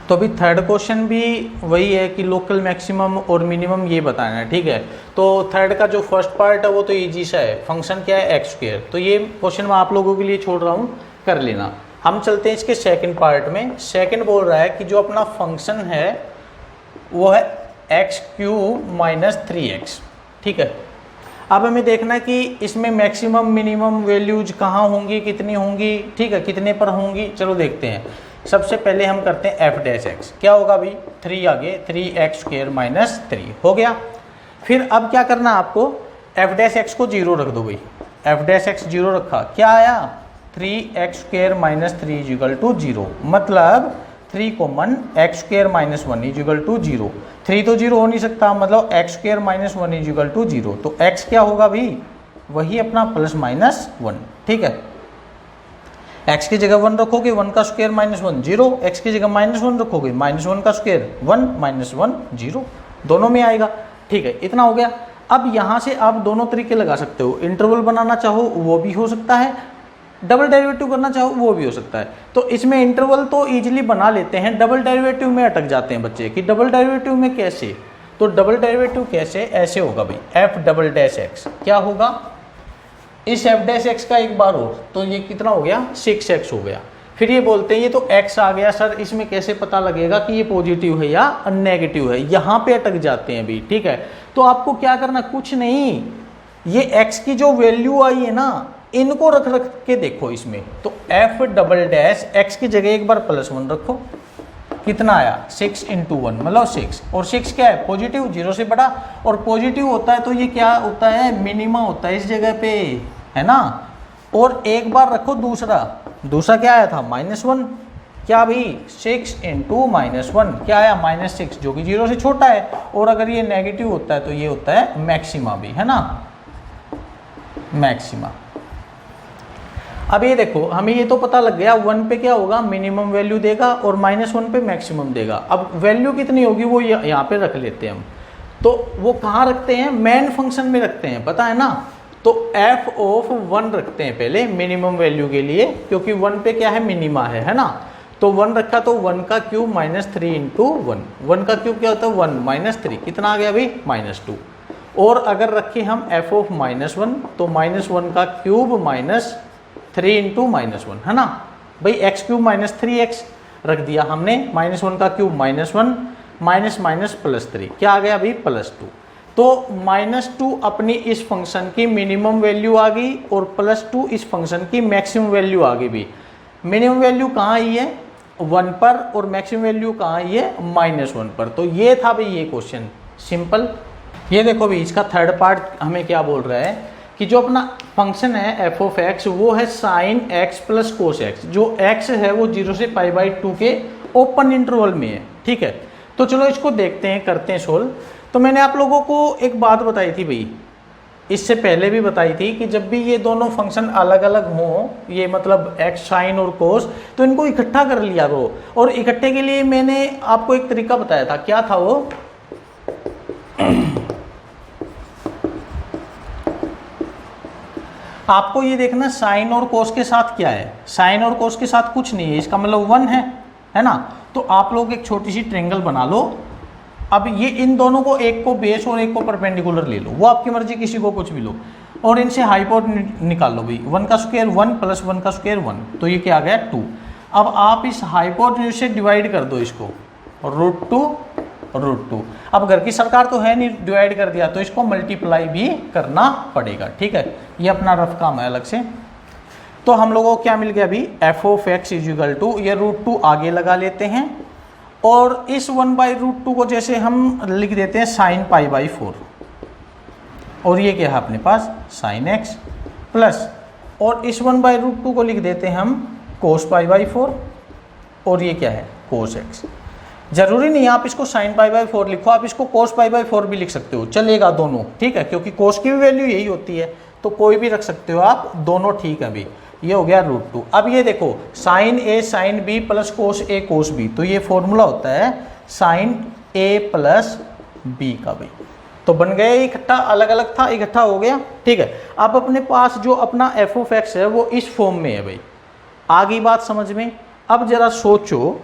तो अभी third question भी वही है कि लोकल मैक्सिमम और मिनिमम ये बताना है, ठीक है। तो थर्ड का जो फर्स्ट पार्ट है वो तो इजी सा है, फंक्शन क्या है एक्स स्क्वायर, तो ये क्वेश्चन मैं आप लोगों के लिए छोड़ रहा हूँ, कर लेना। हम चलते हैं इसके सेकंड पार्ट में। सेकंड बोल रहा है कि जो अपना फंक्शन है वो है एक्स क्यूब माइनस 3x, ठीक है। अब हमें देखना कि इसमें मैक्सिमम मिनिमम वैल्यूज कहाँ होंगी, कितनी होंगी, ठीक है, कितने पर होंगी, चलो देखते हैं। सबसे पहले हम करते हैं एफ डैश एक्स, क्या होगा अभी 3 आगे 3x स्क्वायर माइनस 3 हो गया। फिर अब क्या करना आपको, एफ डैश एक्स को 0 रख दो भाई, एफ डैश एक्स 0 रखा, क्या आया 3x square minus 3 is equal to 0, मतलब 3 common x square minus 1 is equal to 0, 3 तो 0 हो नहीं सकता, मतलब x square minus 1 is equal to 0, तो x क्या होगा भाई वही अपना प्लस माइनस 1, ठीक है। x की जगह 1 रखोगे 1 का स्क्वायर माइनस 1 0, x की जगह माइनस 1 रखोगे माइनस 1 का स्क्वायर 1 माइनस 1 0, दोनों में आएगा, ठीक है, इतना हो गया। अब यहाँ से आप दोनों तरीके लगा सकते हो, इंटरवल बनाना चाहो वो भी हो सकता है, डबल डेरिवेटिव करना चाहो वो भी हो सकता है। तो इसमें इंटरवल तो इजीली बना लेते हैं, डबल डेरिवेटिव में अटक जाते हैं बच्चे कि डबल डेरिवेटिव में कैसे, तो डबल डेरिवेटिव कैसे, ऐसे होगा भाई एफ डबल डैश एक्स, क्या होगा इस एफ डैश एक्स का एक बार हो तो ये कितना हो गया 6x हो गया। फिर ये बोलते हैं ये तो x आ गया सर, इसमें कैसे पता लगेगा कि ये पॉजिटिव है या नेगेटिव है, यहाँ पे अटक जाते हैं भी, ठीक है। तो आपको क्या करना, कुछ नहीं, ये x की जो वैल्यू आई है ना इनको रख रख के देखो इसमें, तो एफ डबल डैश एक्स की जगह एक बार प्लस 1 रखो, कितना आया 6 इंटू 1 मतलब 6, और 6 क्या है पॉजिटिव, 0 से बड़ा, और पॉजिटिव होता है तो ये क्या होता है मिनिमा होता है इस जगह पे, है ना। और एक बार रखो दूसरा क्या आया था -1, क्या भाई 6 इंटू -1 क्या आया -6, जो कि 0 से छोटा है, और अगर ये नेगेटिव होता है तो ये होता है मैक्सिमा भी, है ना, मैक्सिमा। अब ये देखो हमें ये तो पता लग गया 1 पे क्या होगा मिनिमम वैल्यू देगा और -1 पे मैक्सिमम देगा। अब वैल्यू कितनी होगी वो यहाँ पे रख लेते हैं हम, तो वो कहाँ रखते हैं मेन फंक्शन में रखते हैं, पता है ना, तो f ऑफ 1 रखते हैं पहले मिनिमम वैल्यू के लिए, क्योंकि 1 पे क्या है मिनिमा है ना, तो 1 रखा तो 1 का क्यूब -3 इंटू 1 का क्यूब क्या होता है 1 -3 कितना आ गया भाई -2, और अगर रखे हम f ऑफ -1 तो -1 का क्यूब -3 इंटू -1, है ना भाई, x क्यूब -3x रख दिया हमने, -1 का क्यूब -1 माइनस माइनस +3 क्या आ गया भाई +2, तो -2 अपनी इस फंक्शन की मिनिमम वैल्यू आ गई और +2 इस फंक्शन की मैक्सिमम वैल्यू आ गई भी। मिनिमम वैल्यू कहाँ आई है 1 पर और मैक्सिमम वैल्यू कहाँ आई है -1 पर, तो ये था भाई ये क्वेश्चन सिंपल। ये देखो भाई इसका थर्ड पार्ट हमें क्या बोल रहा है कि जो अपना फंक्शन है f ऑफ x वो है sin x plus cos x, जो x है वो 0 से π/2 के ओपन इंटरवल में है, ठीक है। तो चलो इसको देखते हैं, करते हैं सोल्व। तो मैंने आप लोगों को एक बात बताई थी भाई, इससे पहले भी बताई थी कि जब भी ये दोनों फंक्शन अलग अलग हों, ये मतलब x साइन और cos, तो इनको इकट्ठा कर लिया करो, और इकट्ठे के लिए मैंने आपको एक तरीका बताया था, क्या था वो आपको ये देखना साइन और कोस के साथ क्या है, साइन और कोस के साथ कुछ नहीं है, इसका मतलब 1 है ना। तो आप लोग एक छोटी सी ट्रायंगल बना लो, अब ये इन दोनों को, एक को बेस और एक को परपेंडिकुलर ले लो, वो आपकी मर्जी, किसी को कुछ भी लो, और इनसे हाइपोटेन्यूज निकाल लो भाई, 1 का स्क्वायर 1 प्लस 1 का स्क्वायर 1, तो ये क्या आ गया 2। अब आप इस हाइपोटेन्यूज से डिवाइड कर दो इसको, √2। अब घर की सरकार तो है नहीं, डिवाइड कर दिया तो इसको मल्टीप्लाई भी करना पड़ेगा, ठीक है, ये अपना रफ काम है अलग से। तो हम लोगों को क्या मिल गया अभी f of x is equal to, ये √2 आगे लगा लेते हैं, और इस 1/√2 को जैसे हम लिख देते हैं sin π/4, और ये क्या है अपने पास sin x प्लस, और इस 1/√2 को लिख देते हैं हम cos π/4, और ये क्या है cos x। जरूरी नहीं आप इसको sin π/4 लिखो, आप इसको cos π/4 भी लिख सकते हो, चलेगा दोनों, ठीक है, क्योंकि cos की भी वैल्यू यही होती है, तो कोई भी रख सकते हो आप, दोनों ठीक है अभी। ये हो गया √2। अब ये देखो sin a sin b plus cos a cos b, तो ये फॉर्मूला होता है sin a प्लस b का भाई, तो बन गया इकट्ठा, अलग अलग था इकट्ठा हो गया, ठीक है। अब अपने पास जो अपना f ऑफ x है वो इस फॉर्म में है भाई, आ गई बात समझ में। अब जरा सोचो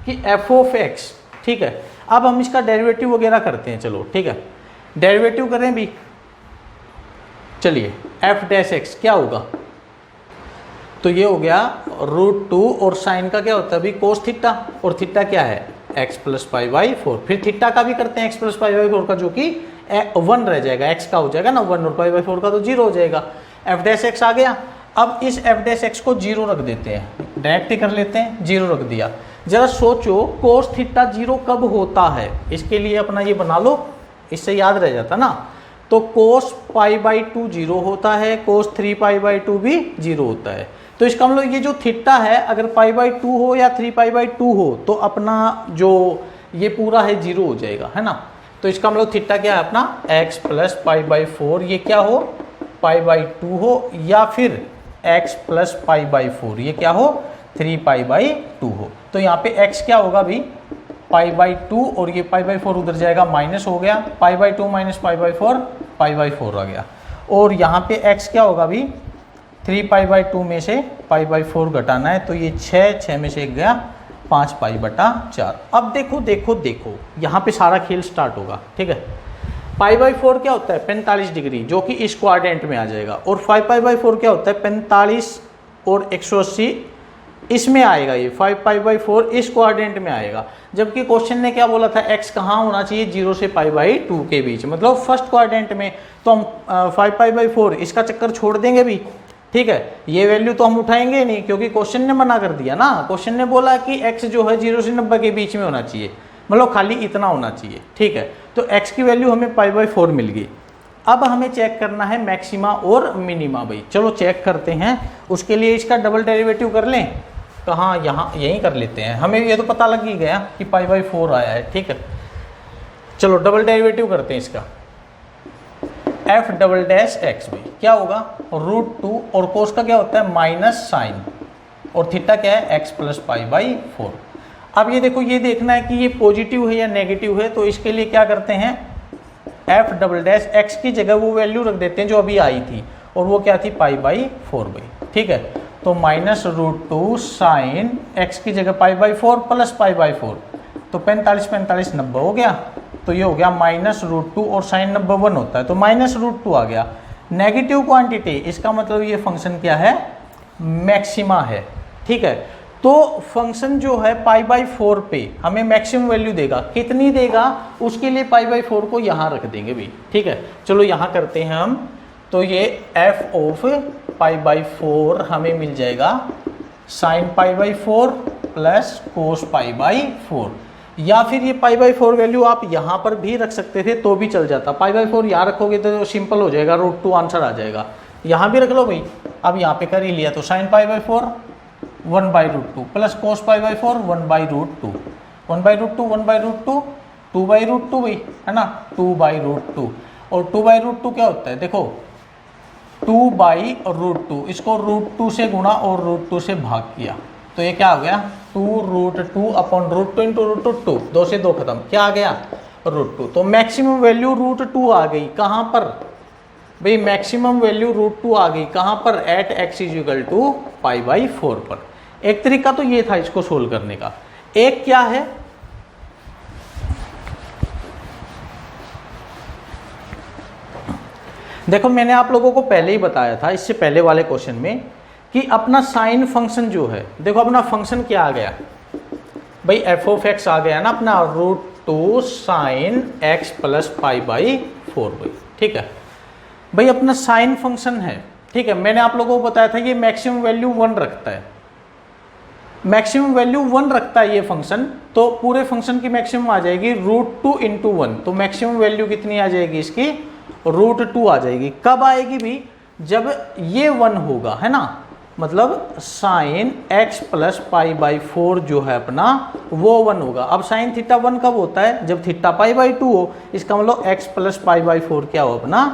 कि एफ ऑफ एक्स, ठीक है। अब हम इसका डेरिवेटिव वगैरह करते हैं, चलो ठीक है, डेरिवेटिव करें भी। चलिए एफ डैश एक्स क्या होगा, तो ये हो गया √2 और साइन का क्या होता है अभी कोस थीटा, और थीटा क्या है x प्लस पाई बाई 4। फिर थीटा का भी करते हैं x प्लस पाई बाई 4 का, जो कि 1 रह जाएगा, x का हो जाएगा ना 1 और पाई बाई 4 का तो 0 हो जाएगा। एफ डैश एक्स आ गया। अब इस एफ डैश एक्स को 0 रख देते हैं, डायरेक्ट ही कर लेते हैं, 0 रख दिया। जरा सोचो कोस थीटा 0 कब होता है, इसके लिए अपना ये बना लो, इससे याद रह जाता ना। तो कोस पाई बाई 2 0 होता है, कोस 3 पाई बाई 2 भी 0 होता है। तो इसका मतलब ये जो थीटा है अगर पाई बाई 2 हो या 3 पाई बाई 2 हो तो अपना जो ये पूरा है 0 हो जाएगा, है ना। तो इसका मतलब थीटा क्या है अपना x प्लस पाई बाई 4, ये क्या हो पाई बाई 2 हो, या फिर x प्लस पाई बाई 4 ये क्या हो 3 पाई बाई 2 हो। तो यहाँ पे x क्या होगा अभी पाई बाई 2 और ये पाई बाई 4 उधर जाएगा, माइनस हो गया, pi by 2 minus pi by 4 pi by 4 आ गया। और यहाँ पे x क्या होगा अभी 3 पाई बाई 2 में से पाई बाई 4 घटाना है, तो ये 6 में से 1 गया 5 पाई बटा 4। अब देखो देखो देखो यहाँ पे सारा खेल स्टार्ट होगा, ठीक है। पाई बाई 4 क्या होता है 45 डिग्री, जो कि इस क्वाड्रेंट में आ जाएगा, और 5 पाई बाई 4 क्या होता है 45 और 180 इसमें आएगा, ये 5 पाई बाई 4 इस क्वाड्रेंट में आएगा। जबकि क्वेश्चन ने क्या बोला था x कहाँ होना चाहिए 0 से पाई बाई 2 के बीच, मतलब फर्स्ट क्वाड्रेंट में। तो हम 5 पाई बाई 4 इसका चक्कर छोड़ देंगे भी, ठीक है। ये वैल्यू तो हम उठाएंगे नहीं क्योंकि क्वेश्चन ने मना कर दिया ना, क्वेश्चन ने बोला कि x जो है 0 से 90 के बीच में होना चाहिए, मतलब खाली इतना होना चाहिए, ठीक है। तो x की वैल्यू हमें पाई बाई 4 मिल गई। अब हमें चेक करना है मैक्सिमा और मिनिमा भाई, चलो चेक करते हैं। उसके लिए इसका डबल डेरिवेटिव कर लें, कहाँ यहाँ यहीं कर लेते हैं, हमें ये तो पता लग ही गया कि पाई बाई 4 आया है, ठीक है। चलो डबल डेरिवेटिव करते हैं इसका, एफ डबल डैश एक्स में क्या होगा √2 और कोस का क्या होता है माइनस साइन, और थीटा क्या है x प्लस पाई बाई 4। अब ये देखो ये देखना है कि ये पॉजिटिव है या नेगेटिव है, तो इसके लिए क्या करते हैं एफ डबल डैश एक्स की जगह वो वैल्यू रख देते हैं जो अभी आई थी, और वो क्या थी पाई बाई 4 बाई, ठीक है। तो माइनस √2 साइन x की जगह पाई बाई 4 प्लस पाई बाई 4, तो 45 90 हो गया। तो ये हो गया माइनस √2 और साइन 90 1 होता है, तो माइनस √2 आ गया। नेगेटिव क्वांटिटी इसका मतलब ये फंक्शन क्या है मैक्सिमा है, ठीक है। तो फंक्शन जो है पाई बाई 4 पे हमें मैक्सिमम वैल्यू देगा, कितनी देगा उसके लिए पाई बाई 4 को यहाँ रख देंगे भी, ठीक है। चलो यहाँ करते हैं हम, तो ये एफ ऑफ पाई बाई 4 हमें मिल जाएगा sine pi by 4 plus cos pi by 4, या फिर ये पाई बाई 4 वैल्यू आप यहाँ पर भी रख सकते थे तो भी चल जाता। पाई बाई 4 यहाँ रखोगे तो सिंपल हो जाएगा, √2 आंसर आ जाएगा। यहाँ भी रख लो भाई, अब यहाँ पे कर ही लिया, तो sine pi by 4 1 by √2 plus cos pi by 4 1 by √2, 1 by √2 1 by √2 2 by √2 भाई, है ना 2 बाई √2। और 2 बाई √2 क्या होता है देखो 2 बाई √2, इसको √2 से गुणा और √2 से भाग किया, तो ये क्या हो गया 2√2 अपॉन √2 इंटू √2, 2 से 2 खत्म, क्या आ गया √2। तो मैक्सिमम वैल्यू √2 आ गई, कहाँ पर भाई मैक्सिमम वैल्यू √2 आ गई, कहाँ पर at x is equal to pi by 4 पर। एक तरीका तो ये था इसको सोल्व करने का, एक क्या है देखो मैंने आप लोगों को पहले ही बताया था इससे पहले वाले क्वेश्चन में कि अपना साइन फंक्शन जो है, देखो अपना फंक्शन क्या आ गया भाई एफ ऑफ एक्स आ गया ना अपना √2 sine x plus pi by 4 भाई, ठीक है भाई अपना साइन फंक्शन है, ठीक है। मैंने आप लोगों को बताया था ये मैक्सिमम वैल्यू 1 रखता है, मैक्सिमम वैल्यू 1 रखता है ये फंक्शन, तो पूरे फंक्शन की मैक्सिमम आ जाएगी √2 इंटू 1, तो मैक्सिमम वैल्यू कितनी आ जाएगी इसकी √2 आ जाएगी। कब आएगी भी जब ये 1 होगा, है ना, मतलब sine x plus pi by 4 जो है अपना वो 1 होगा। अब साइन थीटा 1 कब होता है जब थीटा पाई बाई 2 हो, इसका मतलब x प्लस पाई बाई 4 क्या हो अपना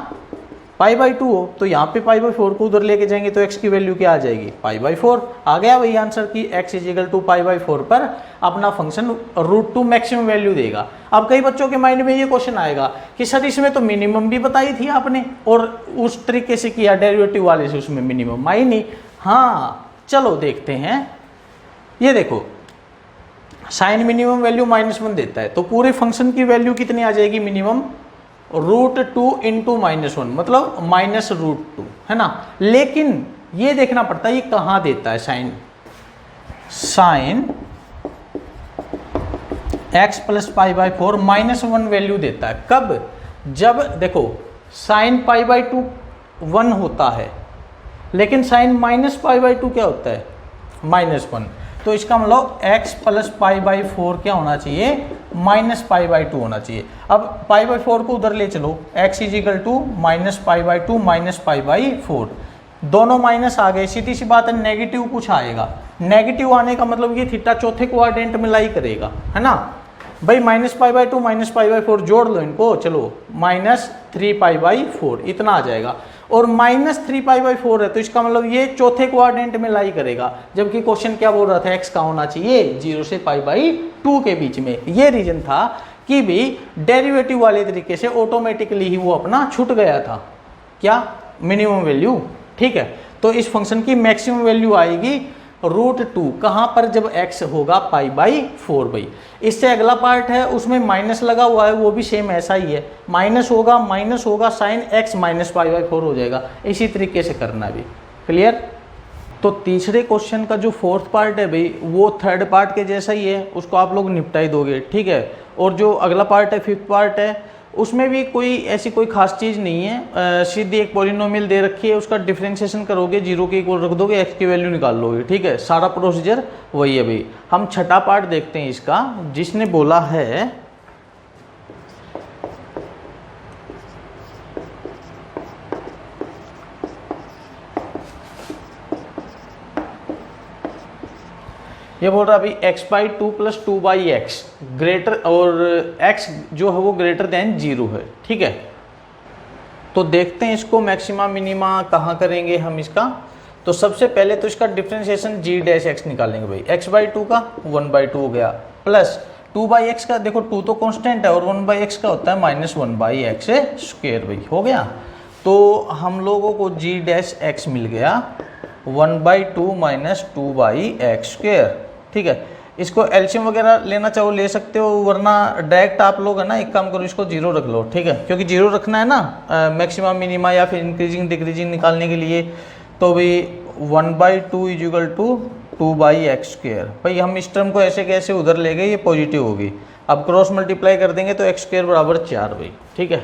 पाई बाई 2 हो, तो यहाँ पे पाई बाई 4 को उधर लेके जाएंगे तो x की वैल्यू क्या आ जाएगी पाई बाई 4 आ गया वही आंसर की x is equal to pi by 4 पर अपना फंक्शन √2 मैक्सिमम वैल्यू देगा। अब कई बच्चों के माइंड में ये क्वेश्चन आएगा कि सर इसमें तो मिनिमम भी बताई थी आपने और उस तरीके से किया डेरिवेटिव वाले से उसमें मिनिमम आई नहीं। हाँ चलो देखते हैं, ये देखो साइन मिनिमम वैल्यू -1 देता है, तो पूरे फंक्शन की वैल्यू कितनी आ जाएगी मिनिमम, √2 इंटू -1 मतलब -√2 है ना। लेकिन ये देखना पड़ता है ये कहाँ देता है, साइन x प्लस π/4 -1 वैल्यू देता है। कब, जब देखो साइन π/2 1 होता है, लेकिन साइन -π/2 क्या होता है, -1। तो इसका मतलब x प्लस π/4 क्या होना चाहिए, -π/2 होना चाहिए। अब π/4 को उधर ले चलो, x इजिकल टू -π/2 -π/4, दोनों माइनस आ गए, सीधी सी बात है नेगेटिव कुछ आएगा। नेगेटिव आने का मतलब ये थीटा चौथे क्वाड्रेंट में लाई करेगा, है ना भाई। -π/2 -π/4 जोड़ लो इनको, चलो -3π/4 इतना आ जाएगा, और -3π/4 है तो इसका मतलब ये चौथे क्वाड्रेंट में लाई करेगा, जबकि क्वेश्चन क्या बोल रहा था, x का होना चाहिए 0 से π/2 के बीच में। ये रीजन था कि भी डेरिवेटिव वाले तरीके से ऑटोमेटिकली ही वो अपना छूट गया था, क्या, मिनिमम वैल्यू, ठीक है। तो इस फंक्शन की मैक्सिमम वैल्यू आएगी √2, कहाँ पर, जब x होगा π/4 भाई। इससे अगला पार्ट है उसमें माइनस लगा हुआ है, वो भी सेम ऐसा ही है, माइनस होगा साइन x -π/4 हो जाएगा। इसी तरीके से करना है भी, क्लियर। तो तीसरे क्वेश्चन का जो फोर्थ पार्ट है भाई वो थर्ड पार्ट के जैसा ही है, उसको आप लोग निपटा ही दोगे, ठीक है। और जो अगला पार्ट है फिफ्थ पार्ट है, उसमें भी कोई ऐसी कोई खास चीज़ नहीं है, सीधी एक पॉलिनोमियल दे रखी है, उसका डिफरेंशिएशन करोगे 0 के इक्वल रख दोगे, x की वैल्यू निकाल लोगे, ठीक है। सारा प्रोसीजर वही है भाई। हम छठा पार्ट देखते हैं इसका, जिसने बोला है ये बोल रहा है अभी x/2 + 2/x ग्रेटर, और x जो है वो ग्रेटर देन 0 है, ठीक है। तो देखते हैं इसको मैक्सिमा मिनिमा कहाँ करेंगे हम इसका। तो सबसे पहले तो इसका डिफरेंशिएशन g' निकालेंगे भाई। x/2 का 1/2 हो गया, प्लस 2/x का, देखो 2 तो कांस्टेंट है और 1/x का होता है -1/x² भाई, हो गया। तो हम लोगों को g' मिल गया 1/2 - 2/x², ठीक है। इसको एलसीएम वगैरह लेना चाहो ले सकते हो, वरना डायरेक्ट आप लोग है ना एक काम करो, इसको 0 रख लो, ठीक है, क्योंकि 0 रखना है ना मैक्सिमम मिनिमा या फिर इंक्रीजिंग डिक्रीजिंग निकालने के लिए। तो भाई 1/2 = 2/x²। भाई हम इस टर्म को ऐसे कैसे उधर ले गए, ये पॉजिटिव होगी। अब क्रॉस मल्टीप्लाई कर देंगे तो x² = 4 भाई, ठीक है।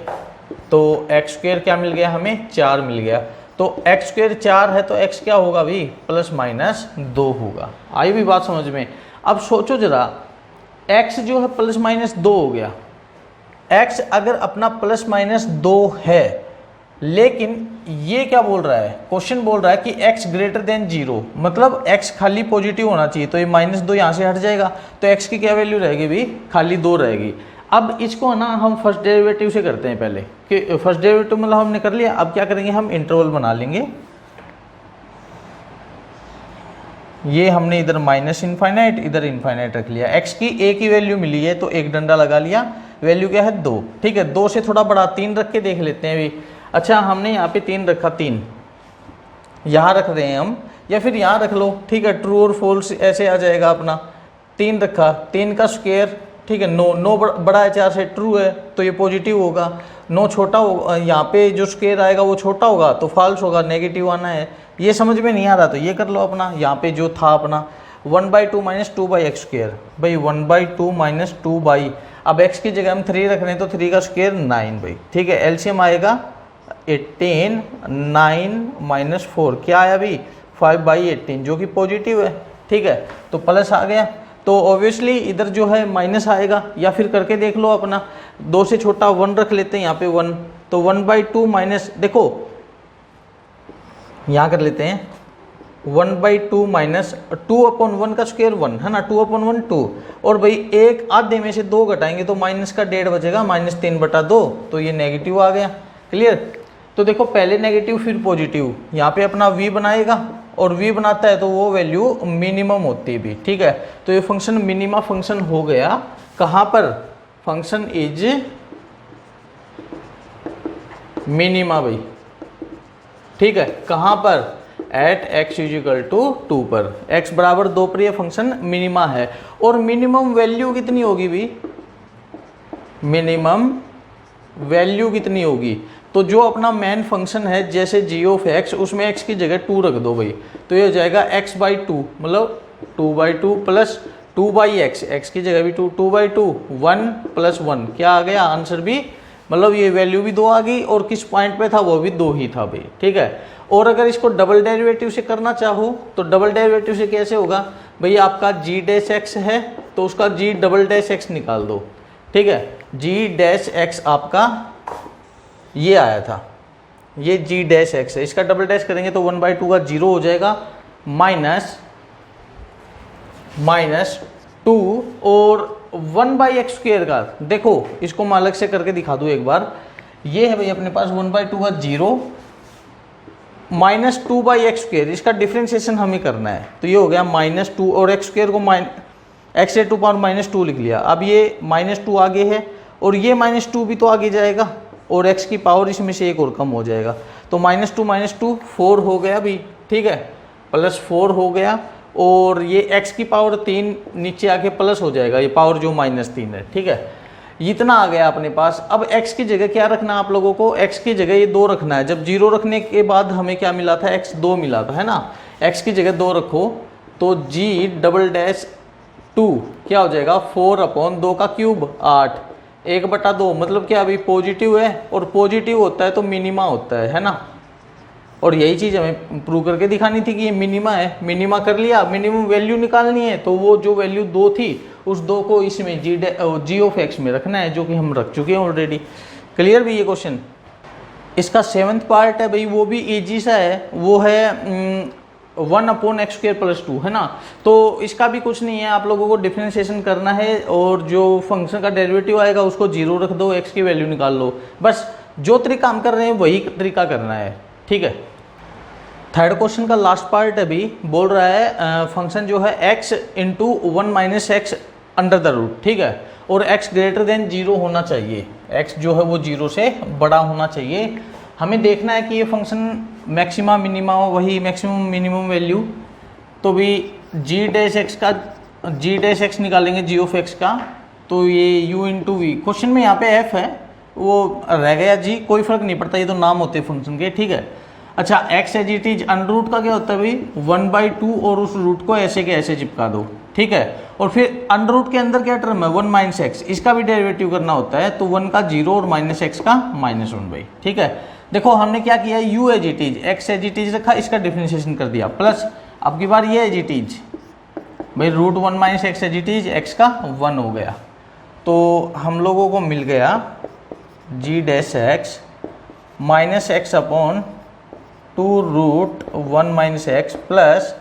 तो x² क्या मिल गया हमें, 4 मिल गया। तो x² 4 है तो x क्या होगा भाई, +-2 होगा। आई भी बात समझ में। अब सोचो जरा, x जो है +-2 हो गया, x अगर अपना +-2 है, लेकिन ये क्या बोल रहा है, क्वेश्चन बोल रहा है कि x ग्रेटर देन 0, मतलब x खाली पॉजिटिव होना चाहिए, तो ये -2 यहाँ से हट जाएगा, तो x की क्या वैल्यू रहेगी भाई, खाली 2 रहेगी। अब इसको ना हम फर्स्ट डेरिवेटिव से करते हैं पहले, कि फर्स्ट डेरिवेटिव मतलब हमने कर लिया। अब क्या करेंगे, हम इंटरवल बना लेंगे। ये हमने इधर -∞ इधर इनफाइनाइट रख लिया। x की a की वैल्यू मिली है तो एक डंडा लगा लिया, वैल्यू क्या है 2, ठीक है। 2 से थोड़ा बड़ा 3 रख के देख लेते हैं भी। अच्छा हमने यहाँ पे 3 रखा, 3 यहाँ रख रहे हैं हम, या फिर यहाँ रख लो, ठीक है। ट्रू और फॉल्स ऐसे आ जाएगा अपना। 3 रखा, 3 का स्क्वायर, ठीक है। 9 बड़ा है 4 से, ट्रू है तो ये पॉजिटिव होगा। 9 छोटा होगा, यहाँ पे जो स्क्वायर आएगा वो छोटा होगा तो फॉल्स होगा, नेगेटिव आना है। ये समझ में नहीं आ रहा तो ये कर लो अपना, यहाँ पे जो था अपना 1/2 - 2/x²। भाई 1/2 - 2 अब x की जगह हम 3 रख रहे हैं तो 3 का स्क्वायर 9 भाई, ठीक है। एलसीएम आएगा 18, 9 - 4 क्या आया भाई, 5/18 जो कि पॉजिटिव है, ठीक है। तो प्लस आ गया, तो ऑब्वियसली इधर जो है माइनस आएगा, या फिर करके देख लो अपना, 2 से छोटा 1 रख लेते हैं यहाँ पे 1, तो 1/2 माइनस, देखो यहाँ कर लेते हैं 1/2 - 2/1 का स्क्वायर 1 है ना, 2/1 2, और भाई एक आधे में से 2 घटाएंगे तो माइनस का 1.5 बचेगा, -3/2, तो ये नेगेटिव आ गया, क्लियर। तो देखो पहले नेगेटिव फिर पॉजिटिव, यहाँ पे अपना v बनाएगा, और v बनाता है तो वो वैल्यू मिनिमम होती है भी, ठीक है। तो ये फंक्शन मिनिमा फंक्शन हो गया, कहाँ पर, फंक्शन इज मिनिमा भाई, ठीक है। कहाँ पर, at x is equal to 2 पर, x बराबर 2 पर ये फंक्शन मिनिमा है। और मिनिमम वैल्यू कितनी होगी भी, मिनिमम वैल्यू कितनी होगी, तो जो अपना मेन फंक्शन है जैसे g ऑफ x, उसमें x की जगह 2 रख दो भाई, तो ये हो जाएगा x बाई 2, मतलब 2/2 प्लस 2/x, x की जगह भी 2/2 1 प्लस 1, क्या आ गया आंसर भी, मतलब ये वैल्यू भी 2 आ गई और किस पॉइंट पे था वो भी 2 ही था भाई, ठीक है। और अगर इसको डबल डेरिवेटिव से करना चाहो तो डबल डेरिवेटिव से कैसे होगा भाई, आपका g डैश x है तो उसका g डबल डैश x निकाल दो, ठीक है। g डैश x आपका ये आया था, ये g डैश x है, इसका डबल डैश करेंगे तो 1/2 का 0 हो जाएगा, माइनस 2 और 1/x स्क्वायर का, देखो इसको मैं अलग से करके दिखा दूं एक बार, ये है भाई अपने पास 1/2 का 0 माइनस 2/x स्क्वायर, इसका डिफ्रेंशिएशन हमें करना है, तो ये हो गया -2 और x स्क्वायर को x टू पावर -2 लिख लिया। अब ये -2 आगे है और ये -2 भी तो आगे जाएगा और x की पावर इसमें से एक और कम हो जाएगा, तो -2 4 हो गया भी, ठीक है, +4 हो गया और ये x की पावर 3 नीचे आके प्लस हो जाएगा, ये पावर जो -3 है, ठीक है, इतना आ गया अपने पास। अब x की जगह क्या रखना है आप लोगों को, x की जगह ये 2 रखना है, जब 0 रखने के बाद हमें क्या मिला था, x 2 मिला था, है ना, x की जगह 2 रखो तो g डबल डैश 2 क्या हो जाएगा 4/2 का क्यूब 8, 1/2, मतलब क्या अभी पॉजिटिव है और पॉजिटिव होता है तो मिनिमा होता है ना, और यही चीज़ हमें प्रूव करके दिखानी थी कि ये मिनिमा है, मिनिमा कर लिया, मिनिमम वैल्यू निकालनी है, तो वो जो वैल्यू 2 थी उस 2 को इसमें g ऑफ x में रखना है, जो कि हम रख चुके हैं ऑलरेडी। क्लियर भी ये क्वेश्चन। इसका 7th पार्ट है भाई, वो भी ईजी सा है, वो है 1/x² + 2, है ना, तो इसका भी कुछ नहीं है, आप लोगों को डिफरेंशिएशन करना है और जो फंक्शन का डेरिवेटिव आएगा उसको 0 रख दो, x की वैल्यू निकाल लो, बस जो तरीका हम कर रहे हैं वही तरीका करना है, ठीक है। थर्ड क्वेश्चन का लास्ट पार्ट अभी बोल रहा है फंक्शन जो है x into 1 - x under the root, ठीक है, और x ग्रेटर देन 0 होना चाहिए, x जो है वो 0 से बड़ा होना चाहिए। हमें देखना है कि ये फंक्शन मैक्सिमा मिनिमा हो, वही मैक्सिमम मिनिमम वैल्यू, तो भी g डैश x निकालेंगे g ऑफ x का, तो ये u इंटू वी, क्वेश्चन में यहाँ पे f है वो रह गया g, कोई फर्क नहीं पड़ता, ये तो नाम होते हैं फंक्शन के, ठीक है। अच्छा x as it is, under root का क्या होता है भाई 1/2 और उस रूट को ऐसे के ऐसे चिपका दो, ठीक है, और फिर अंडर रूट के अंदर क्या टर्म है 1 - x, इसका भी डेरिवेटिव करना होता है, तो 1 का 0 और -x का -1 भाई, ठीक है। देखो हमने क्या किया, u as it is, x as it is रखा, इसका डिफरेंशिएशन कर दिया, प्लस अब की बार ये एज इट इज भाई √1 - x as it is, x का 1 हो गया, तो हम लोगों को मिल गया g dash x -x/2 √1 - x plus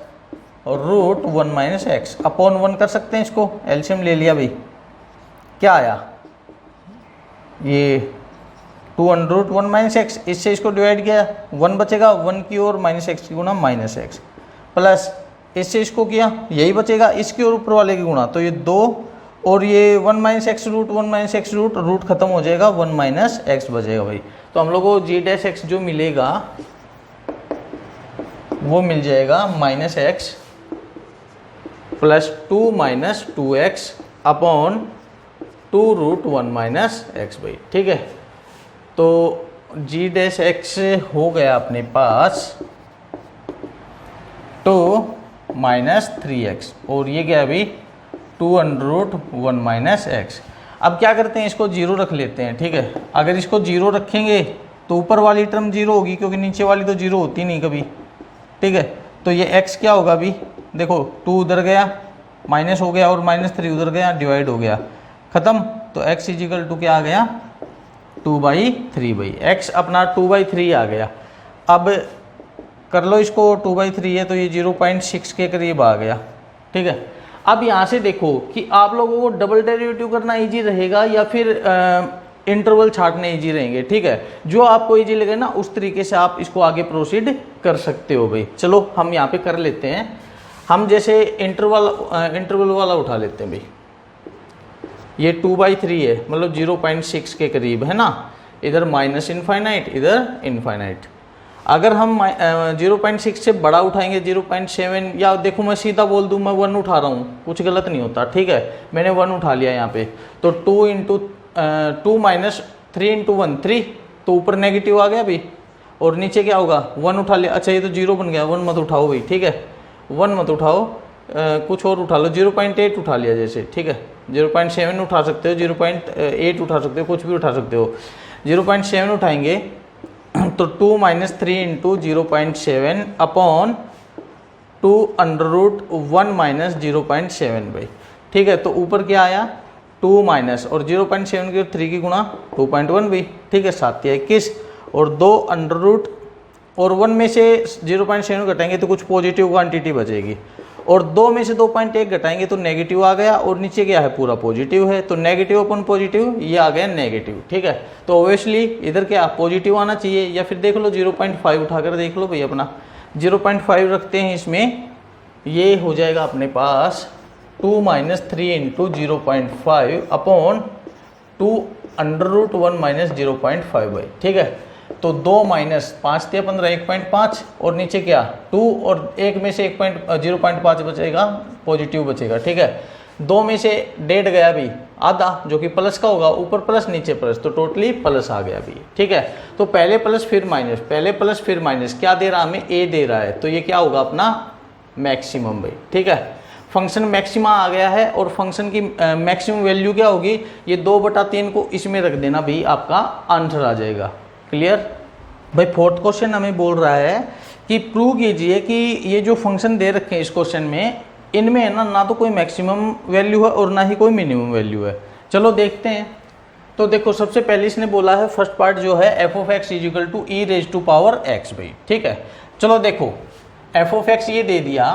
√1 - x upon 1 कर सकते हैं, इसको एलसीएम ले लिया भाई, क्या आया ये 2√1 - x, इससे इसको डिवाइड किया 1 बचेगा, 1 की ओर -x की गुणा -x, प्लस इससे इसको किया यही बचेगा, इसके और ऊपर वाले की गुणा, तो ये 2 और ये 1 - x √1 - x रूट खत्म हो जाएगा, 1 - x बचेगा भाई, तो हम लोग को g डैश x जो मिलेगा वो मिल जाएगा -x + 2 - 2x अपॉन 2√1 - x भाई, ठीक है। तो g डैश x हो गया अपने पास 2 - 3x और ये क्या है भाई 2√1 - x। अब क्या करते हैं, इसको 0 रख लेते हैं, ठीक है, अगर इसको 0 रखेंगे तो ऊपर वाली टर्म 0 होगी, क्योंकि नीचे वाली तो 0 होती नहीं कभी, ठीक है, तो ये x क्या होगा अभी, देखो 2 उधर गया माइनस हो गया और -3 उधर गया डिवाइड हो गया, खत्म, तो x = क्या आ गया 2/3 भाई, x अपना 2/3 आ गया। अब कर लो इसको, 2/3 है तो ये 0.6 के करीब आ गया, ठीक है। अब यहाँ से देखो कि आप लोगों को डबल डेरिवेटिव करना इजी रहेगा या फिर इंटरवल छाटने इजी रहेंगे, ठीक है, जो आपको इजी लगे ना उस तरीके से आप इसको आगे प्रोसीड कर सकते हो भाई। चलो हम यहाँ पे कर लेते हैं, हम जैसे इंटरवल वाला उठा लेते हैं भाई, ये 2/3 है, मतलब 0.6 के करीब है ना, इधर -∞ इधर इनफाइनाइट। अगर हम 0.6 से बड़ा उठाएंगे 0.7, या देखो मैं सीधा बोल दूं मैं 1 उठा रहा हूँ, कुछ गलत नहीं होता, ठीक है, मैंने 1 उठा लिया यहाँ पे, तो 2 माइनस 3 इंटू 1 3, तो ऊपर नेगेटिव आ गया भाई, और नीचे क्या होगा 1 उठा लिया, अच्छा ये तो 0 बन गया, 1 मत उठाओ भाई, ठीक है, 1 मत उठाओ, कुछ और उठा लो, 0.8 उठा लिया जैसे, ठीक है, 0.7 उठा सकते हो, 0.8 उठा सकते हो, कुछ भी उठा सकते हो, 0.7 उठाएंगे तो 2 minus 3 into 0.7 upon 2 under root 1 minus 0.7 भाई, ठीक है, तो ऊपर क्या आया 2 माइनस और 0.7 की 3 की गुणा 2.1 भाई, ठीक है, 7 या 21 और 2 अंडर रूट और 1 में से 0.7 घटाएंगे तो कुछ पॉजिटिव क्वांटिटी बचेगी, और 2 में से 2.1 घटाएंगे तो नेगेटिव आ गया, और नीचे क्या है पूरा पॉजिटिव है, तो नेगेटिव अपन पॉजिटिव ये आ गया नेगेटिव, ठीक है, तो ऑब्वियसली इधर क्या पॉजिटिव आना चाहिए, या फिर देख लो 0.5 उठाकर देख लो भाई, अपना 0.5 रखते हैं इसमें, ये हो जाएगा अपने पास 2 minus 3 into 0.5 upon 2 under root 1 minus 0.5 भाई, ठीक है, तो 2 माइनस 5 × 15 1.5 और नीचे क्या 2 और 1 में से 0.5 बचेगा, पॉजिटिव बचेगा, ठीक है, 2 में से 1.5 गया भी आधा जो कि प्लस का होगा, ऊपर प्लस नीचे प्लस, तो टोटली प्लस आ गया भी, ठीक है, तो पहले प्लस फिर माइनस, पहले प्लस फिर माइनस, क्या दे रहा हमें ए दे रहा है, तो ये क्या होगा अपना मैक्सिमम भाई, ठीक है, फंक्शन मैक्सिमा आ गया है, और फंक्शन की मैक्सिमम वैल्यू क्या होगी, ये 2/3 को इसमें रख देना भाई, आपका आंसर आ जाएगा, क्लियर भाई। फोर्थ क्वेश्चन हमें बोल रहा है कि प्रूव कीजिए कि ये जो फंक्शन दे रखे हैं इस क्वेश्चन में, इनमें है ना तो कोई मैक्सिमम वैल्यू है और ना ही कोई मिनिमम वैल्यू है। चलो देखते हैं। तो देखो सबसे पहले इसने बोला है फर्स्ट पार्ट जो है f of x is equal to e raise to power x भाई, ठीक है। चलो देखो एफ ऑफ एक्स ये दे दिया,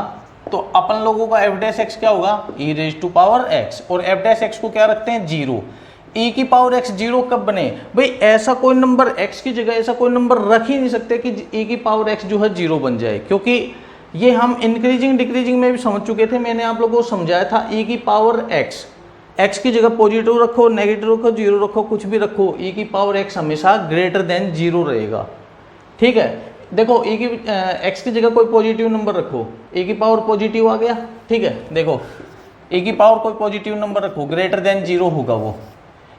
तो अपन लोगों का एफ डैश एक्स क्या होगा ई रेज टू पावर एक्स, और एफ डैश एक्स को क्या रखते हैं 0। ई की पावर एक्स 0 कब बने भाई, ऐसा कोई नंबर एक्स की जगह ऐसा कोई नंबर रख ही नहीं सकते कि ई की पावर एक्स जो है 0 बन जाए, क्योंकि ये हम इंक्रीजिंग डिक्रीजिंग में भी समझ चुके थे, मैंने आप लोगों को समझाया था ई की पावर एक्स, एक्स की जगह पॉजिटिव रखो, नेगेटिव रखो, 0 रखो, कुछ भी रखो, ई की पावर एक्स हमेशा ग्रेटर देन 0 रहेगा, ठीक है। देखो ई की एक्स की जगह कोई पॉजिटिव नंबर रखो, ई की पावर पॉजिटिव आ गया, ठीक है। देखो ई की पावर कोई पॉजिटिव नंबर रखो, ग्रेटर देन 0 होगा वो।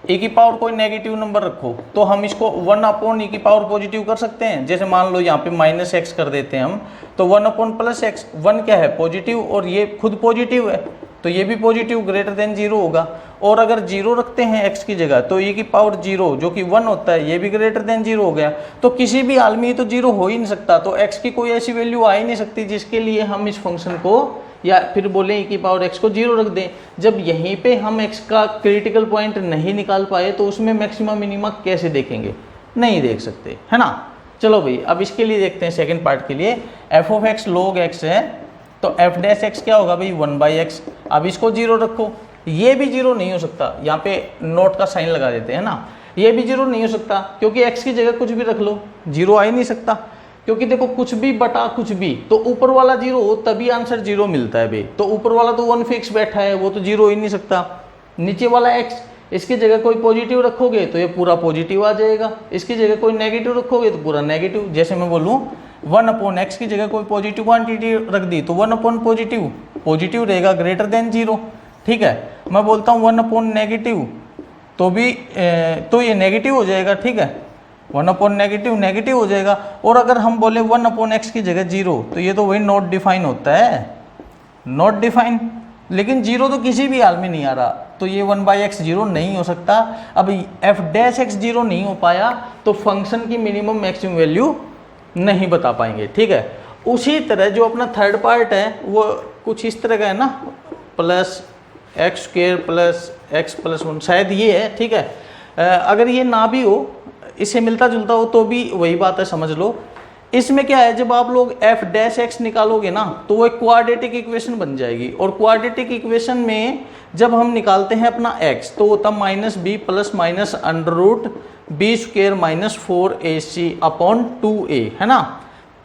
ई की पावर कोई नेगेटिव नंबर रखो, तो हम इसको 1 अपॉन ई की पावर पॉजिटिव कर सकते हैं। जैसे मान लो यहाँ पे माइनस एक्स कर देते हैं हम, तो 1 अपॉन प्लस एक्स, 1 क्या है पॉजिटिव और ये खुद पॉजिटिव है, तो ये भी पॉजिटिव ग्रेटर देन 0 होगा। और अगर 0 रखते हैं एक्स की जगह, तो ई की पावर 0 जो कि 1 होता है, ये भी ग्रेटर देन 0 हो गया। तो किसी भी हाल में ये तो 0 हो ही नहीं सकता, तो एक्स की कोई ऐसी वैल्यू आ ही नहीं सकती जिसके लिए हम इस फंक्शन को, या फिर बोले ई की पावर एक्स को 0 रख दें। जब यहीं पे हम एक्स का क्रिटिकल पॉइंट नहीं निकाल पाए, तो उसमें मैक्सिमम मिनिमा कैसे देखेंगे, नहीं देख सकते, है ना। चलो भाई अब इसके लिए देखते हैं सेकंड पार्ट के लिए, F of x log x है, तो एफ डैश एक्स क्या होगा भाई 1/x। अब इसको 0 रखो, ये भी 0 नहीं हो सकता, यहाँ पे नोट का साइन लगा देते हैं ना, ये भी 0 नहीं हो सकता क्योंकि x की जगह कुछ भी रख लो 0 आ ही नहीं सकता, क्योंकि देखो कुछ भी बटा कुछ भी, तो ऊपर वाला 0 हो तभी आंसर 0 मिलता है भाई। तो ऊपर वाला तो 1 फिक्स बैठा है, वो तो 0 हो ही नहीं सकता। नीचे वाला x, इसकी जगह कोई पॉजिटिव रखोगे तो ये पूरा पॉजिटिव आ जाएगा, इसकी जगह कोई नेगेटिव रखोगे तो पूरा नेगेटिव। जैसे मैं बोलूँ 1 अपॉन एक्स की जगह कोई पॉजिटिव क्वांटिटी रख दी, तो 1 अपॉन पॉजिटिव रहेगा ग्रेटर देन 0, ठीक है। मैं बोलता हूँ 1 अपॉन नेगेटिव, तो भी तो ये नेगेटिव हो जाएगा, ठीक है। 1 अपॉन नेगेटिव हो जाएगा। और अगर हम बोले 1 अपॉन एक्स की जगह 0, तो ये तो वही नॉट डिफाइन होता है, नॉट डिफाइन। लेकिन 0 तो किसी भी हाल में नहीं आ रहा, तो ये 1/x 0 नहीं हो सकता। अब एफ डैश एक्स 0 नहीं हो पाया, तो फंक्शन की मिनिमम मैक्सिमम वैल्यू नहीं बता पाएंगे, ठीक है। उसी तरह जो अपना थर्ड पार्ट है वो कुछ इस तरह का है ना, plus x square plus x plus 1, शायद ये है, ठीक है। अगर ये ना भी हो, इससे मिलता जुलता हो, तो भी वही बात है, समझ लो। इसमें क्या है, जब आप लोग एफ डैश एक्स निकालोगे ना, तो वो एक क्वाड्रेटिक इक्वेशन बन जाएगी, और क्वाड्रेटिक इक्वेशन में जब हम निकालते हैं अपना एक्स, तो होता -b plus minus under root b square minus 4ac upon 2a, है ना।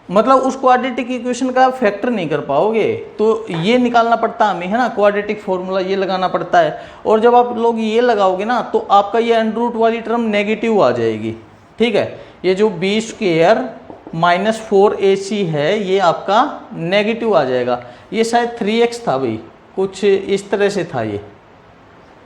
मतलब उस क्वाड्रेटिक इक्वेशन का फैक्टर नहीं कर पाओगे, तो ये निकालना पड़ता हमें, है ना, क्वाड्रेटिक फॉर्मूला ये लगाना पड़ता है। और जब आप लोग ये लगाओगे ना, तो आपका ये अंडर रूट वाली टर्म नेगेटिव आ जाएगी, ठीक है। ये जो b स्क्वेयर -4ac है, ये आपका नेगेटिव आ जाएगा। ये शायद 3x था भाई, कुछ इस तरह से था ये,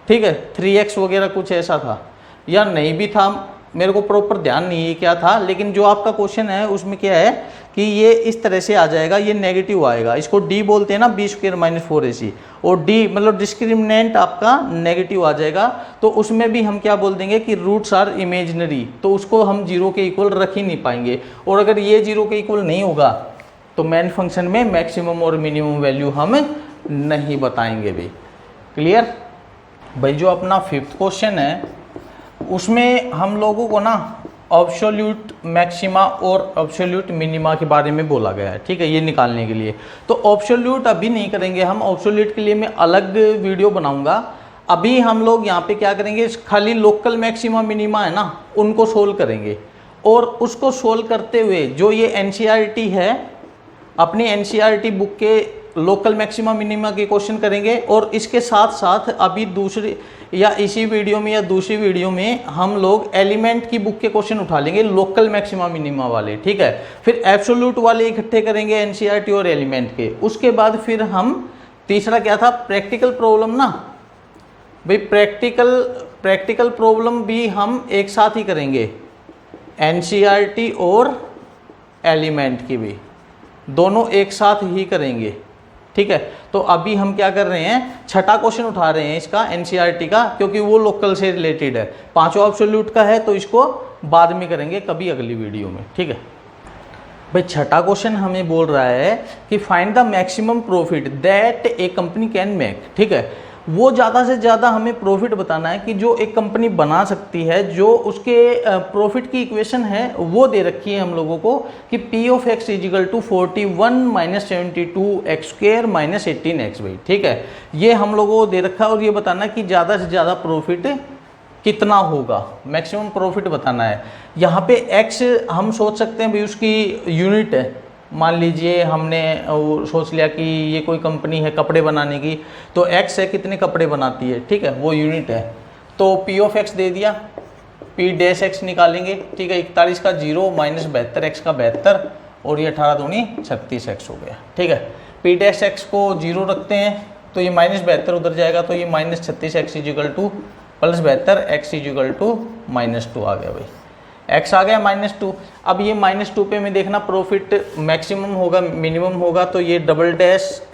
ठीक है, 3x वगैरह कुछ ऐसा था, या नहीं भी था, मेरे को प्रॉपर ध्यान नहीं है क्या था, लेकिन जो आपका क्वेश्चन है उसमें क्या है कि ये इस तरह से आ जाएगा, ये नेगेटिव आएगा, इसको डी बोलते हैं ना, b² - 4ac, और डी मतलब डिस्क्रिमिनेंट आपका नेगेटिव आ जाएगा। तो उसमें भी हम क्या बोल देंगे कि रूट्स आर इमेजिनरी, तो उसको हम 0 के इक्वल रख ही नहीं पाएंगे, और अगर ये 0 के इक्वल नहीं होगा तो मेन फंक्शन में मैक्सिमम और मिनिमम वैल्यू हम नहीं बताएंगे भाई। क्लियर भाई। जो अपना 5th क्वेश्चन है उसमें हम लोगों को ना एब्सोल्यूट मैक्सिमा और एब्सोल्यूट मिनिमा के बारे में बोला गया है, ठीक है, ये निकालने के लिए। तो एब्सोल्यूट अभी नहीं करेंगे हम, एब्सोल्यूट के लिए मैं अलग वीडियो बनाऊंगा। अभी हम लोग यहाँ पे क्या करेंगे, खाली लोकल मैक्सिमा मिनिमा है ना, उनको सोल्व करेंगे, और उसको सोल्व करते हुए जो ये एनसीईआरटी है, अपनी एनसीईआरटी बुक के लोकल मैक्सिमा मिनिमा के क्वेश्चन करेंगे, और इसके साथ साथ अभी दूसरी या इसी वीडियो में या दूसरी वीडियो में हम लोग एलिमेंट की बुक के क्वेश्चन उठा लेंगे, लोकल मैक्सिमा मिनिमा वाले, ठीक है। फिर एब्सोल्यूट वाले इकट्ठे करेंगे एनसीईआरटी और एलिमेंट के। उसके बाद फिर हम तीसरा क्या था, प्रैक्टिकल प्रॉब्लम ना भाई, प्रैक्टिकल प्रॉब्लम भी हम एक साथ ही करेंगे, एनसीईआरटी और एलिमेंट की भी दोनों एक साथ ही करेंगे, ठीक है। तो अभी हम क्या कर रहे हैं, छठा क्वेश्चन उठा रहे हैं इसका एनसीईआरटी का, क्योंकि वो लोकल से रिलेटेड है, पांचों एब्सोल्यूट का है, तो इसको बाद में करेंगे कभी अगली वीडियो में, ठीक है भाई। छठा क्वेश्चन हमें बोल रहा है कि find the maximum profit that A company can make, ठीक है। वो ज़्यादा से ज़्यादा हमें प्रॉफिट बताना है कि जो एक कंपनी बना सकती है, जो उसके प्रॉफिट की इक्वेशन है वो दे रखी है हम लोगों को कि P of x = 41 - 72x² - 18x भाई, ठीक है। ये हम लोगों को दे रखा है, और ये बताना है कि ज़्यादा से ज़्यादा प्रॉफिट कितना होगा, मैक्सिमम प्रॉफिट बताना है। यहाँ पे x हम सोच सकते हैं भाई उसकी यूनिट है, मान लीजिए हमने वो सोच लिया कि ये कोई कंपनी है कपड़े बनाने की, तो x है कितने कपड़े बनाती है, ठीक है, वो यूनिट है। तो P of x दे दिया, P' निकालेंगे, ठीक है, 41 का 0 - 72x का 72, और ये 18 दूनी 36x हो गया, ठीक है। P' को 0 रखते हैं तो ये -72 उधर जाएगा, तो ये -36x = +72 x = -2 आ गया भाई, x आ गया -2। अब ये -2 पे में देखना प्रॉफिट मैक्सिमम होगा मिनिमम होगा, तो ये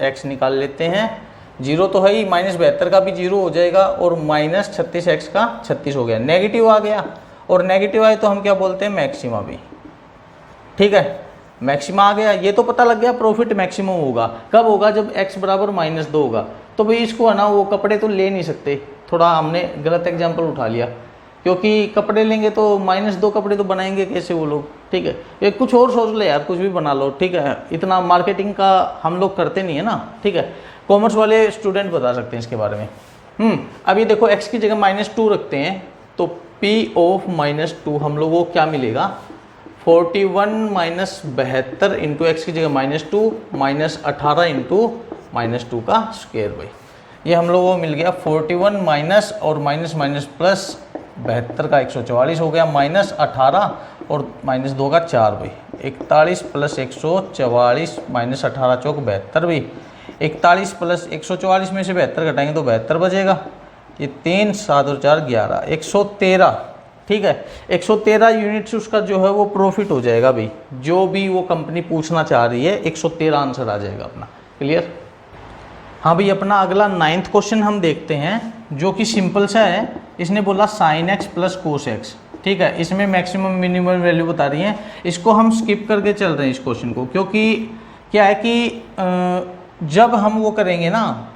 $x निकाल लेते हैं, 0 तो है ही, -72 का भी 0 हो जाएगा, और -36x का 36 हो गया, नेगेटिव आ गया, और नेगेटिव आए तो हम क्या बोलते हैं, मैक्सिमा भी, ठीक है, मैक्सिमा आ गया। ये तो पता लग गया प्रॉफिट मैक्सिमम होगा, कब होगा, जब x = -2 होगा। तो भाई इसको है ना, वो कपड़े तो ले नहीं सकते, थोड़ा हमने गलत एग्जाम्पल उठा लिया, क्योंकि कपड़े लेंगे तो -2 कपड़े तो बनाएंगे कैसे वो लोग, ठीक है। ये कुछ और सोच ले यार, कुछ भी बना लो, ठीक है, इतना मार्केटिंग का हम लोग करते नहीं है ना, ठीक है। कॉमर्स वाले स्टूडेंट बता सकते हैं इसके बारे में। अब ये देखो x की जगह -2 रखते हैं, तो P of -2 हम लोगों को क्या मिलेगा, 41 - 72 इंटू x की जगह -2 -18 इंटू -2 का स्क्वायर भाई, ये हम लोगों को मिल गया 41 माइनस और माइनस माइनस प्लस 72 का 144 हो गया, -18 और -2 का 4 भाई, 41 + 144 -18 चौक 72 भाई, 41 + 144 में से 72 घटाएंगे तो 72 बचेगा, ये 3 7 और 4 11 113, ठीक है। 113 यूनिट्स उसका जो है वो प्रॉफिट हो जाएगा भाई, जो भी वो कंपनी पूछना चाह रही है 113 आंसर आ जाएगा अपना। क्लियर। हाँ भाई, अपना अगला 9th क्वेश्चन हम देखते हैं, जो कि सिंपल सा है। इसने बोला sin x + cos x, ठीक है, इसमें मैक्सिमम मिनिमम वैल्यू बता रही है। इसको हम स्किप करके चल रहे हैं इस क्वेश्चन को, क्योंकि क्या है कि जब हम वो करेंगे ना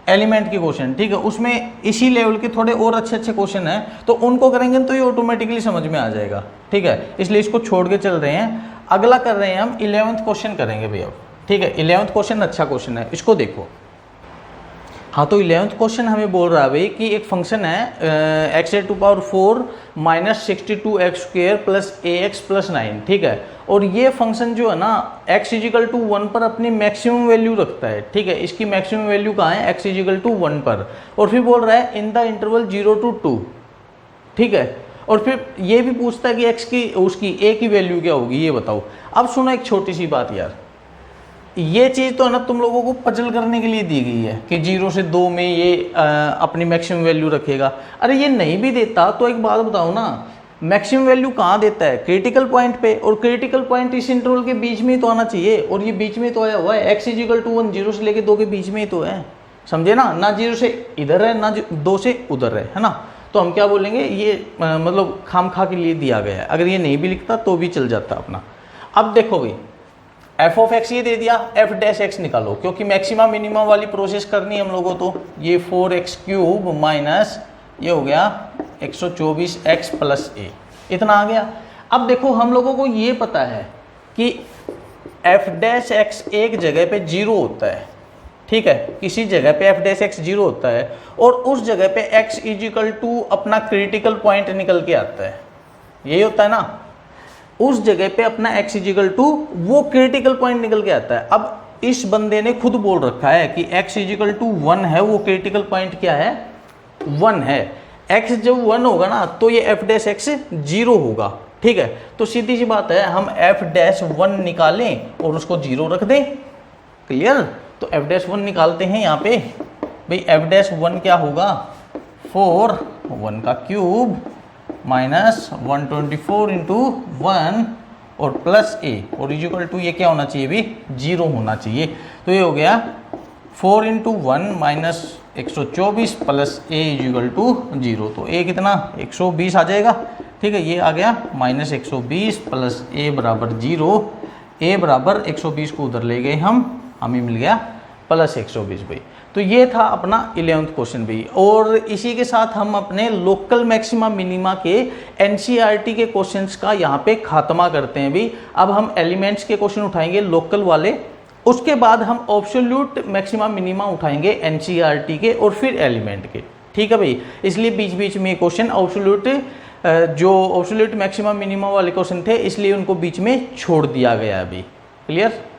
एलिमेंट के क्वेश्चन, ठीक है, उसमें इसी लेवल के थोड़े और अच्छे क्वेश्चन हैं, तो उनको करेंगे तो ये ऑटोमेटिकली समझ में आ जाएगा, ठीक है, इसलिए इसको छोड़ के चल रहे हैं। अगला कर रहे हैं हम 11th क्वेश्चन करेंगे भैया, ठीक है। 11th क्वेश्चन अच्छा क्वेश्चन है, इसको देखो। हाँ, तो 11th क्वेश्चन हमें बोल रहा है भाई कि एक फंक्शन है x⁴ - 62x² + ax + 9, ठीक है, और ये फंक्शन जो है ना x = 1 पर अपनी मैक्सिमम वैल्यू रखता है, ठीक है। इसकी मैक्सिमम वैल्यू कहाँ है, x = 1 पर, और फिर बोल रहा है इन द इंटरवल 0 to 2, ठीक है। और फिर ये भी पूछता है कि एक्स की उसकी ए की वैल्यू क्या होगी ये बताओ। अब सुनो एक छोटी सी बात यार, ये चीज़ तो है ना तुम लोगों को पजल करने के लिए दी गई है कि 0 से 2 में ये अपनी मैक्सिमम वैल्यू रखेगा। अरे ये नहीं भी देता तो एक बात बताओ ना, मैक्सिमम वैल्यू कहाँ देता है? क्रिटिकल पॉइंट पे, और क्रिटिकल पॉइंट इस इंटरवल के बीच में ही तो आना चाहिए, और ये बीच में तो आया हुआ है। एक्स इजिकल टू 1 0 से लेके 2 के बीच में ही तो है, समझे ना? ना 0 से इधर है ना 2 से उधर है ना? तो हम क्या बोलेंगे, ये मतलब खाम खा के लिए दिया गया है। अगर ये नहीं भी लिखता तो भी चल जाता अपना। अब देखो भाई एफ ऑफ एक्स ये दे दिया, एफ डैश एक्स निकालो, क्योंकि मैक्सिमा मिनिमम वाली प्रोसेस करनी है हम लोगों। तो ये 4x³ माइनस ये हो गया 124x प्लस ए, इतना आ गया। अब देखो हम लोगों को ये पता है कि एफ डैश एक्स एक जगह पे 0 होता है, ठीक है, किसी जगह पे एफ डैश एक्स 0 होता है, और उस जगह पे x इजिकल टू अपना क्रिटिकल पॉइंट निकल के आता है, यही होता है ना? उस जगह पे अपना x इजिकल टू वो क्रिटिकल पॉइंट निकल के आता है। अब इस बंदे ने खुद बोल रखा है कि x इजिकल टू 1 है, वो क्रिटिकल पॉइंट क्या है? 1 है। x जब 1 होगा ना तो ये f डैश x 0 होगा, ठीक है। तो सीधी सी बात है, हम f डैश 1 निकालें और उसको 0 रख दें, क्लियर? तो f डैश 1 निकालते हैं यहाँ पे भाई। f डैश 1 क्या होगा? 4 1 का क्यूब माइनस 124 इंटू 1 और प्लस ए, और इजिकल टू ये क्या होना चाहिए भी? 0 होना चाहिए। तो ये हो गया 4 into 1 minus 124 plus a is equal to 0। तो ए कितना? 120 आ जाएगा, ठीक है। ये आ गया माइनस 120 प्लस ए बराबर 0। ए बराबर 120 को उधर ले गए हम, हमें मिल गया प्लस 120 भाई। तो ये था अपना 11th क्वेश्चन भाई। और इसी के साथ हम अपने लोकल मैक्सिमा मिनिमा के एनसीईआरटी के क्वेश्चंस का यहाँ पे खात्मा करते हैं भाई। अब हम एलिमेंट्स के क्वेश्चन उठाएंगे लोकल वाले, उसके बाद हम एब्सोल्यूट मैक्सिमा मिनिमा उठाएंगे एनसीईआरटी के, और फिर एलिमेंट के, ठीक है भाई। इसलिए बीच बीच में क्वेश्चन एब्सोल्यूट मैक्सिमा मिनिमा वाले क्वेश्चन थे, इसलिए उनको बीच में छोड़ दिया गया अभी, क्लियर?